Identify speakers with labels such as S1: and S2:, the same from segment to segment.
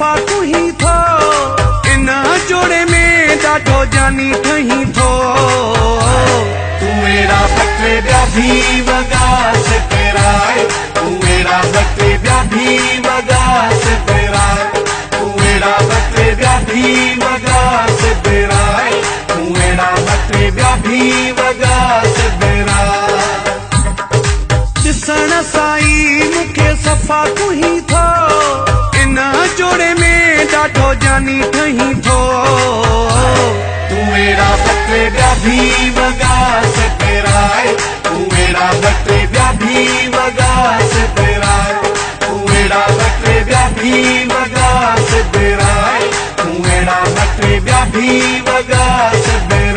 S1: सफ़ा तू ही थो, इन जोड़े में ॾाढो जानी ठही थो।
S2: तू मेरा बटे ॿिया भी वॻा सिपराए, तू मेरा बटे ॿिया भी वॻा सिपराए, तू मेरा बटे ॿिया भी वॻा सिपराए, तू मेरा बटे ॿिया भी वॻा सिपराए।
S1: ॾिसण साई मूंखे सफ़ा तू ही थो, इन जोड़े में ॾाढो जानी ठही थो।
S2: तू मेरा बटे ॿिया भी वॻा सिपराए, तू मेरा बटे ॿिया भी वॻा सिपराए, तू मेरा बटे ॿिया भी वॻा सिपराए, तू मेरा बटे ॿिया भी वॻा सिपराए।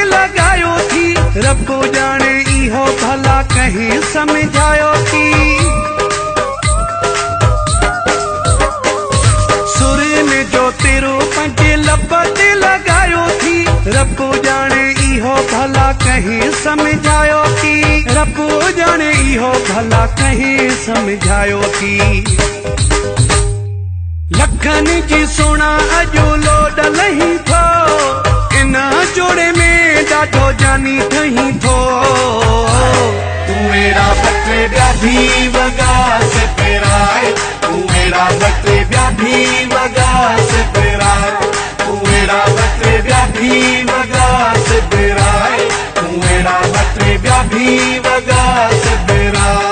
S1: लगायो थी रब जाने इहो भला कहीं समझायो थी। सुर में जो तेरो पंजे लब ते लगायो थी, रब जाने इहो भला कहीं समझायो थी, रब जाने इहो भला कहीं समझायो थी। लखन जी सोना अजो लोड लही थो, इन जोड़े में ॾाढो जानी ठही थो।
S2: तू मेरा बटे ॿिया भी वॻा सिपराए, तू मेरा बटे ॿिया भी वॻा सिपराए, तू मेरा बटे ॿिया भी वॻा सिपराए, तू मेरा बटे ॿिया भी वॻा सिपराए।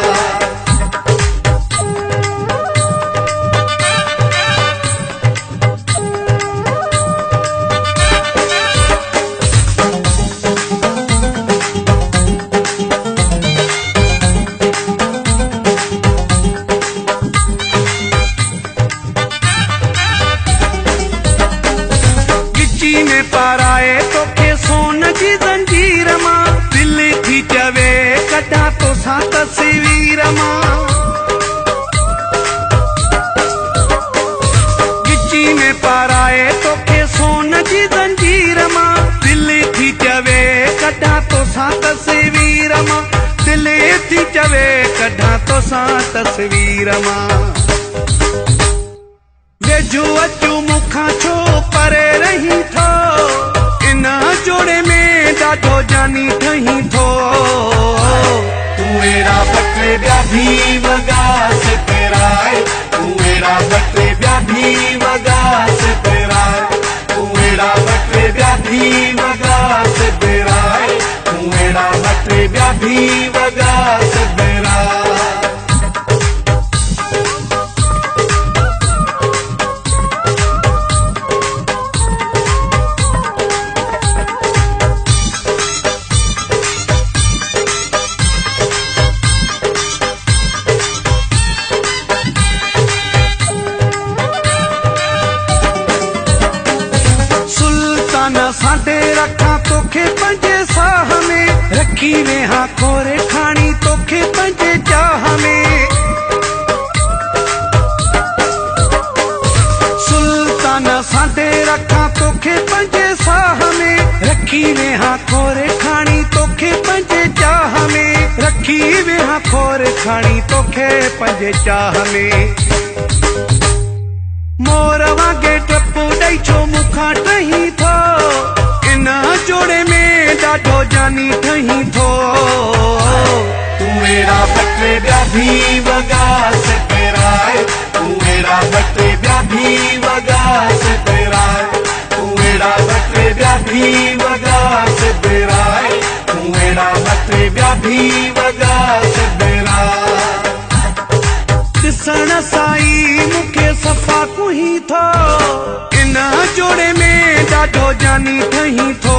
S1: में पाराए तोखे सोन जी जंजीर मां, दिल थी चवे कढा तो सा तस्वीर मां। गिची में पाराए तोखे सोन जी जंजीर मां, दिल थी चवे कढा तो सा तस्वीर मां, दिल थी चवे कढा तो सा तस्वीर मां। वेझो अचो मुखां छो परे रही थो, इन जोड़े में ॾाढो जानी ठही थो।
S2: तू मेरा बटे ॿिया भी वॻा सिपराए, तू मेरा बटे ॿिया भी वॻा सिपराए, तू मेरा बटे ॿिया भी वॻा सिपराए, तू मेरा बटे ॿिया भी वॻा सिपराए। साडे रखा तोखे पंजे साह में, रखी वेहा खोरे खानी तोखे पंजे चाह में। सुल्तान साडे रखा तोखे पंजे साह में, रखी वेहा खोरे खानी तोखे पंजे चाह में, रखी वेहा खोरे खानी तोखे पंजे चाह में। मोर वागे टपू ॾेई छो मुखां टही थो, इन जोड़े में ॾाढो जानी ठही थो। तू मेरा बटे ॿिया भी वॻा सिपराए, तू मेरा बटे ॿिया भी वॻा सिपराए, तू मेरा बटे ॿिया भी वॻा सिपराए, तू मेरा बटे ॿिया भी वॻा सिपराए।
S1: ॾिसण साई मूंखे सफ़ा तू ही थो, इन जोड़े में ॾाढो जानी ठही थो।